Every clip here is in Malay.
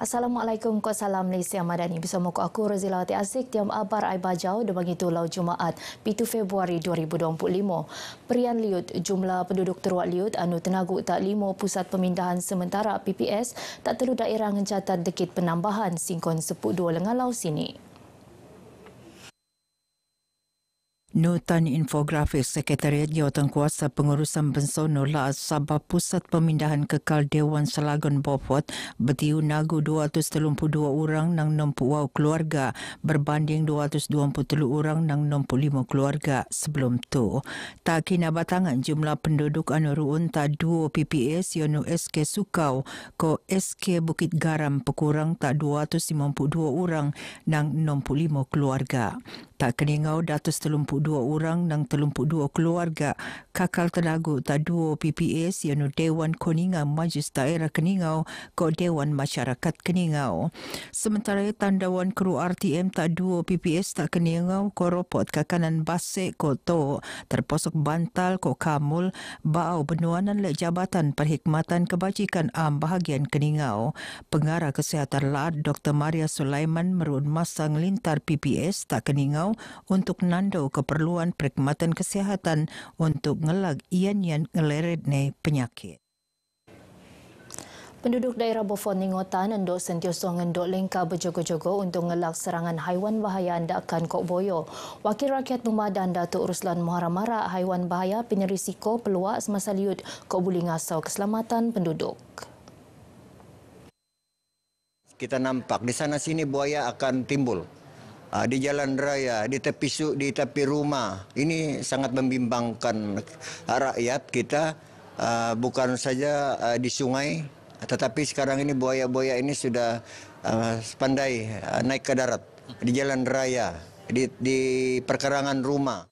Assalamualaikum, ko salam Malaysia Madani. Bersama aku Razilawati Asik, tiam abar ai bajau dan bagi tulau Jumaat 7 Februari 2025. Perian liut jumlah penduduk terwak liut anu tenagu tak 5 pusat pemindahan sementara PPS tak telu daerah mencatat dekit penambahan singkon sepuk dua lengalau sini. Notan infografik Sekretariat Jawatankuasa Pengurusan Bensono La Sabah Pusat Pemindahan Kekal Dewan Selaghan Beaufort bertiu nagu 232 orang nang 60 keluarga berbanding 223 orang nang 65 keluarga sebelum tu. Tak kina batangan jumlah penduduk anu ruun tak 2 PPS yaitu SK Sukau ko SK Bukit Garam pekurang tak 252 orang nang 65 keluarga. Tak keningau 232 orang nang 32 keluarga kakal tenagu tak 2 PPS iaitu Dewan Koningau Majlis Daerah Keningau ko Dewan Masyarakat Keningau. Sementara tandawan kru RTM tak 2 PPS tak Keningau ko Ropot Kakanan Basik ko To terposok Bantal ko Kamul Bau Benuanan le Jabatan Perkhidmatan Kebajikan Am bahagian Keningau. Pengarah Kesihatan LAD Dr. Maria Sulaiman merun masa ngelintar PPS tak Keningau untuk nando keperluan perkhidmatan kesihatan untuk ngelag ian-ian ngeleretne penyakit. Penduduk daerah Beaufort Ningotan endok sentiasa ngendok lengkap berjogo-jogo untuk ngelak serangan haiwan bahaya andakan Kok Boyo. Wakil Rakyat Nomadan Datuk Ruslan Muharamara haiwan bahaya penyerisiko peluak semasa liut Kok boleh ngasau keselamatan penduduk. Kita nampak di sana sini buaya akan timbul. Di jalan raya, di tepi rumah. Ini sangat membimbangkan rakyat kita, bukan saja di sungai, tetapi sekarang ini buaya-buaya ini sudah pandai naik ke darat, di jalan raya, di perkarangan rumah.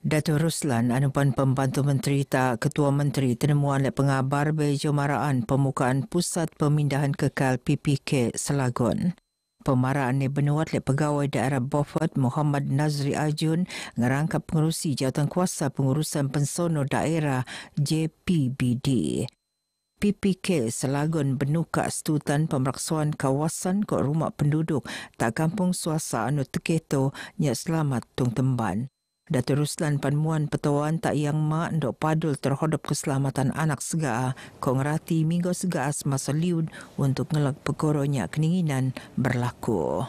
Datuk Ruslan anupan pembantu menteri tak Ketua Menteri tenemuan le pengabar bejomaraan pembukaan Pusat Pemindahan Kekal PPK Selaghan. Pemaraan ni benuat le pegawai daerah Beaufort Muhammad Nazri Ajun ngerangkap pengerusi Jawatankuasa Pengurusan Bensono Daerah JPBD. PPK Selaghan benuka setutan pemerksuan kawasan kok rumah penduduk tak kampung suasa anu teketo nyak selamat tung temban. Datuk Ruslan Panmuan Petuan tak yang mak ndok padul terhadap keselamatan anak segaa kong rati minggu segaa semasa liud untuk ngelak perkoronya keninginan berlaku.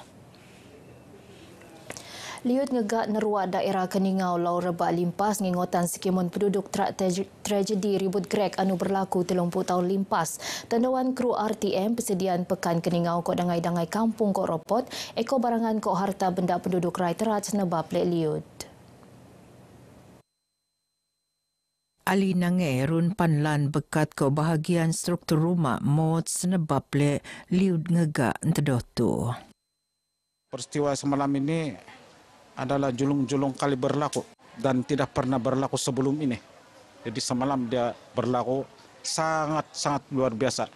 Liut ngegak neruat daerah Keningau lau rebak limpas ngingotan sekimun penduduk tragedi ribut Greg anu berlaku 30 tahun limpas. Tandawan kru RTM persediaan pekan Keningau kok dangai-dangai kampung kok Ropot, eko barangan kok harta benda penduduk rai terat senebab lek liut. Ali nangai run panlan bekat ke bahagian struktur rumah mod senebab le liud ngegak entedotu. Peristiwa semalam ini adalah julung-julung kali berlaku dan tidak pernah berlaku sebelum ini. Jadi semalam dia berlaku sangat-sangat luar biasa.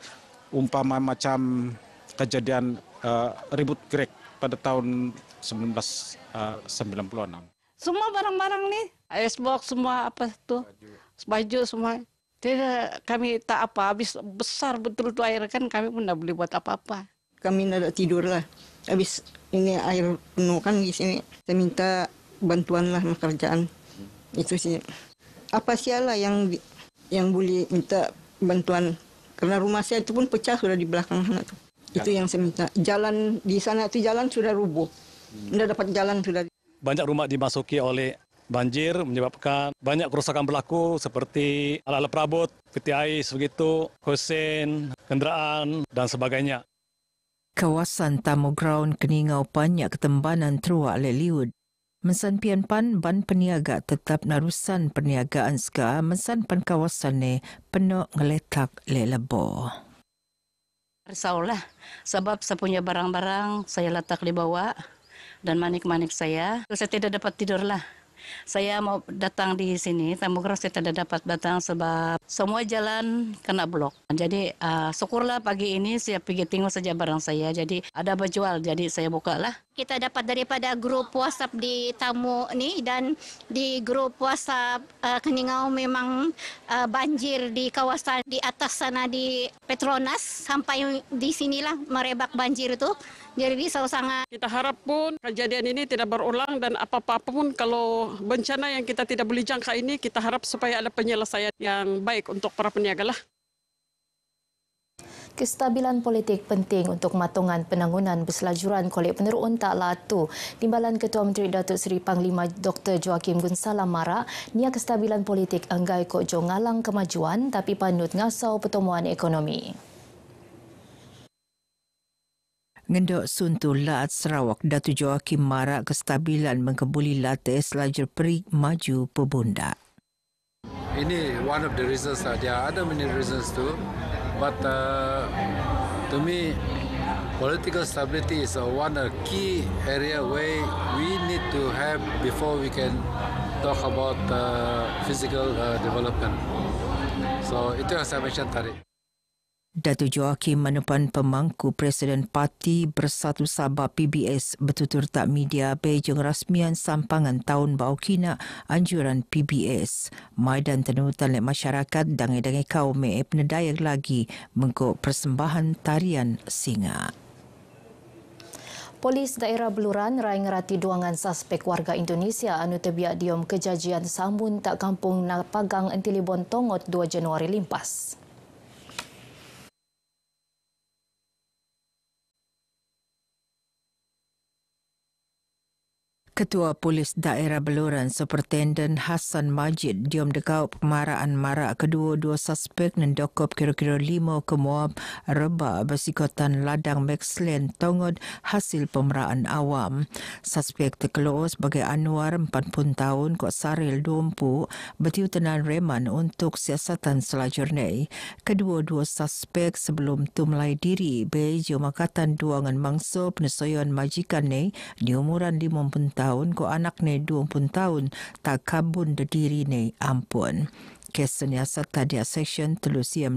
Umpama macam kejadian ribut Greg pada tahun 1996. Semua barang-barang nih, icebox semua apa tuh, baju semua. Tidak, kami tak apa, habis besar betul tuh air kan kami pun tidak boleh buat apa-apa. Kami tidak tidur lah, habis ini air penuh kan di sini. Saya minta bantuan lah pekerjaan itu sih. Apa sialah yang boleh minta bantuan karena rumah saya itu pun pecah sudah di belakang sana tuh. Itu yang saya minta. Jalan di sana itu jalan sudah rubuh, tidak dapat jalan sudah. Banyak rumah dimasuki oleh banjir menyebabkan banyak kerusakan berlaku seperti alat-alat perabot, peti ais begitu, kosen, kenderaan dan sebagainya. Kawasan Tamu Ground Keningau banyak ketembanan teruak le liud. Mensan pian pan ban peniaga tetap narusan perniagaan ska mensan pan kawasan ni penuh ngeletak le lebo. Risaulah sebab saya punya barang-barang saya letak di bawah dan manik-manik saya tidak dapat tidur lah. Saya mau datang di sini, Tamu Ground saya tidak dapat datang sebab semua jalan kena blok. Jadi syukurlah pagi ini saya pergi tengok saja barang saya. Jadi ada berjual, jadi saya buka lah. kita dapat daripada grup WhatsApp di tamu ni, dan di grup WhatsApp Keningau memang banjir di kawasan di atas sana di Petronas sampai di sinilah merebak banjir itu. Jadi sangat kita harap pun kejadian ini tidak berulang, dan apa-apa pun kalau bencana yang kita tidak boleh jangka ini, kita harap supaya ada penyelesaian yang baik untuk para peniaga lah. Kestabilan politik penting untuk matongan penanggunan berselajuran kolek peneruan tak latu. Timbalan Ketua Menteri Datuk Seri Panglima Dr. Joaquim Gunsalam marak, nia kestabilan politik anggai kok jo ngalang kemajuan tapi panut ngasau pertemuan ekonomi. Ngendok Suntul Laat Sarawak, Datuk Joaquim marak kestabilan mengkebuli latih selajur perik maju pebundak. Ini one of the reasons. There are other many reasons too. But to me, political stability is one key area where we need to have before we can talk about physical development. So itu yang saya mention tadi. Datuk Joaquim menupan pemangku Presiden Parti Bersatu Sabah PBS bertutur tak media Beijing rasmian sampangan tahun bau kina anjuran PBS. Maidan tenutan lek masyarakat dangai-dangai kaum penedaya lagi mengko persembahan tarian singa. Polis daerah Beluran rai ngerati duangan suspek warga Indonesia anu terbiak diom kejajian sambun tak kampung Napagang Entilibon Tongot 2 Januari limpas. Ketua Polis Daerah Beluran Superintendent Hassan Majid diom dekau pemaraan marak kedua-dua suspek nendokop kira-kira 5 kemuab reba bersikotan ladang Maxland Tongot hasil pemeraan awam. Suspek terkeluar sebagai Anwar 40 tahun kok Saril 20 bertiu tenan reman untuk siasatan selajurnya. Kedua-dua suspek sebelum tu melai diri bejo makatan duangan mangso penyesuaian majikan ni di umuran 50 tahun ko anak ni 20 tahun tak kabun diri ni ampun. Kes seniasat tadi seksyen 305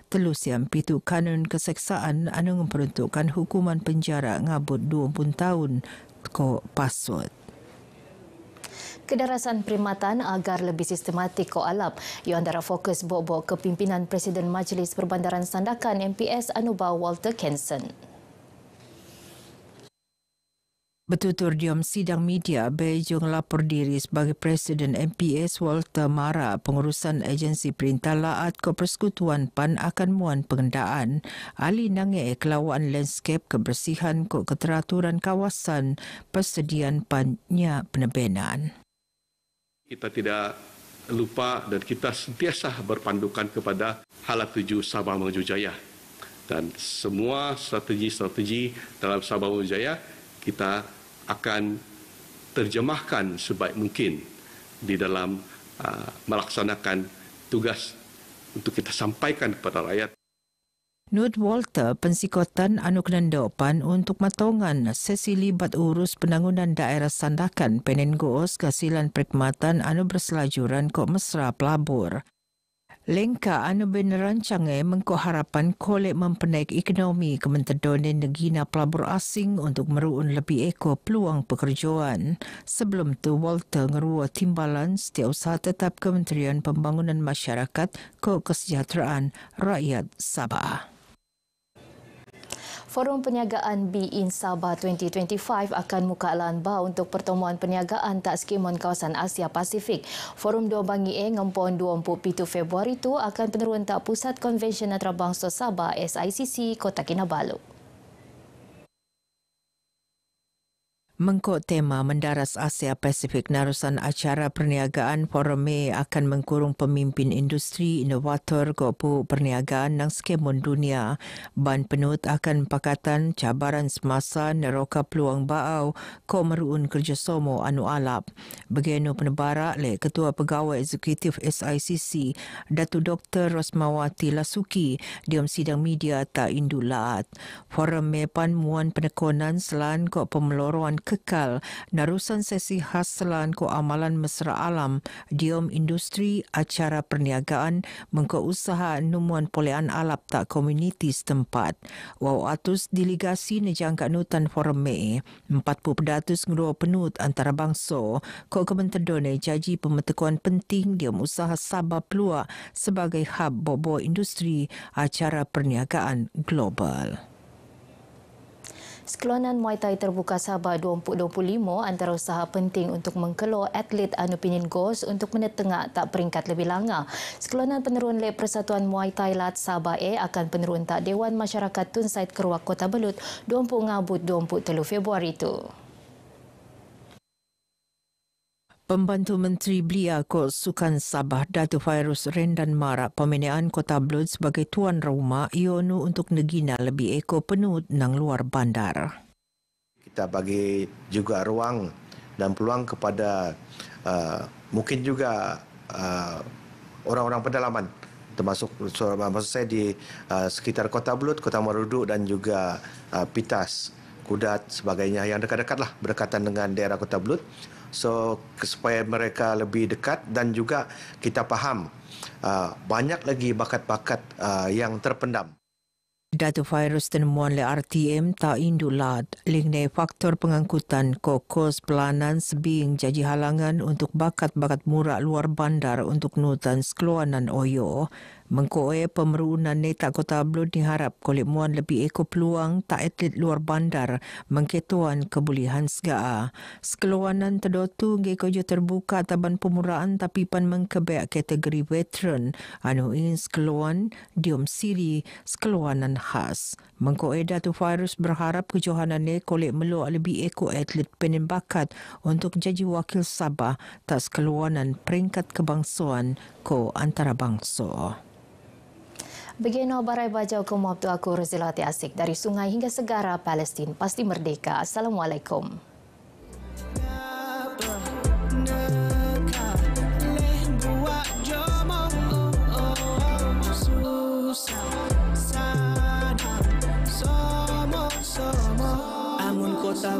307 kanun keseksaan anu memperuntukkan hukuman penjara ngabut 20 tahun ko pasut. Kedarasan perkhidmatan agar lebih sistematik ko alap. Ia antara fokus bobok kepimpinan Presiden Majlis Perbandaran Sandakan MPS Anubah Walter Kenson. Bertutur diam sidang media, Beijing lapor diri sebagai Presiden MPS Walter Mara pengurusan agensi perintah laat ke Persekutuan PAN akan muan pengendaan. Ali nange kelawaan landscape kebersihan ke keteraturan kawasan persediaan PAN-nya penebenan. Kita tidak lupa dan kita sentiasa berpandukan kepada hala tuju Sabah Menuju Jaya. Dan semua strategi-strategi dalam Sabah Menuju Jaya kita akan terjemahkan sebaik mungkin di dalam melaksanakan tugas untuk kita sampaikan kepada rakyat. Nut Walter pensikotan anu kenandopan untuk matongan sesi libat urus penanggunan daerah Sandakan Penengoos kehasilan perkhidmatan anu berselajuran kok mesra pelabur. Lengka anu benerancang mengko harapan kolek mempenaik ekonomi kementerian negina pelabur asing untuk meruun lebih eko peluang pekerjaan. Sebelum tu Walter ngerua timbalan setiausaha tetap Kementerian Pembangunan Masyarakat ke Kesejahteraan Rakyat Sabah. Forum Perniagaan BIN Sabah 2025 akan muka lanba untuk pertemuan perniagaan tak skemon kawasan Asia Pasifik. Forum dua bangi ngempon 27 Februari itu akan peneruan tak Pusat Konvensyen Antarabangsa Sabah SICC Kota Kinabalu. Mengkot tema mendaras Asia Pasifik narusan acara perniagaan forum akan mengkurung pemimpin industri inovator gopu perniagaan nang skemon dunia. Ban penut akan pakatan cabaran semasa neroka peluang baau ko meruun kerjasama anu alap. Beginu penebara le Ketua Pegawai Eksekutif SICC Datu Dr. Rosmawati Lasuki diam sidang media tak indulaat. Forum pan muan penekonan selan ko pemeloruan kekal narusan sesi hasilan ko amalan mesra alam diom industri acara perniagaan mengko usaha numuan polean alap tak komuniti setempat. Wau atus delegasi nejangka nutan forum Mei 40 pedatus ngurua penut antarabangsa ko kementedone jaji pemetakuan penting diom usaha Sabah peluang sebagai hub bobo industri acara perniagaan global. Sekeluanan Muay Thai terbuka Sabah 2025 antara usaha penting untuk mengkelor atlet anu pinin gos untuk menetengah tak peringkat lebih langa. Sekeluanan penerun lep Persatuan Muay Thai Lat Sabah akan penerun tak Dewan Masyarakat Tun Said Keruak Kota Belut 20 ngabut 23 Februari itu. Pembantu Menteri Belia Kos Sukan Sabah Datuk Fairuz Rendan Marak pemilihan Kota Belut sebagai tuan rumah ionu untuk negina lebih eko penut nang luar bandar. Kita bagi juga ruang dan peluang kepada mungkin juga orang-orang pedalaman termasuk maksud saya di sekitar Kota Belut, Kota Marudu dan juga Pitas, Kudat sebagainya yang dekat-dekat lah berdekatan dengan daerah Kota Belut. So supaya mereka lebih dekat dan juga kita faham banyak lagi bakat-bakat yang terpendam. Datuk Fairuz temuan le RTM tak indulat lingne faktor pengangkutan kokos pelanan sebing jadi halangan untuk bakat-bakat murak luar bandar untuk nutan sekeluanan Oyo. Mengkoe pemerunan neta Kota Belut diharap kolek muan lebih eko peluang tak atlet luar bandar mengketuan kebulihan segaa. Sekeluanan terdotu gekojo terbuka taban pemuraan tapi pan mengkebek kategori veteran anu ingin sekeluan diom siri sekeluanan khas. Mengkoe Datuk Fairuz berharap kejohanan kolek meluak lebih eko atlet penin bakat untuk jadi wakil Sabah tak sekeluanan peringkat kebangsaan ko antarabangsa. Begini barai bajau ke muabtu aku Rozilawati Asik dari sungai hingga segara Palestin pasti merdeka. Assalamualaikum. Amun kota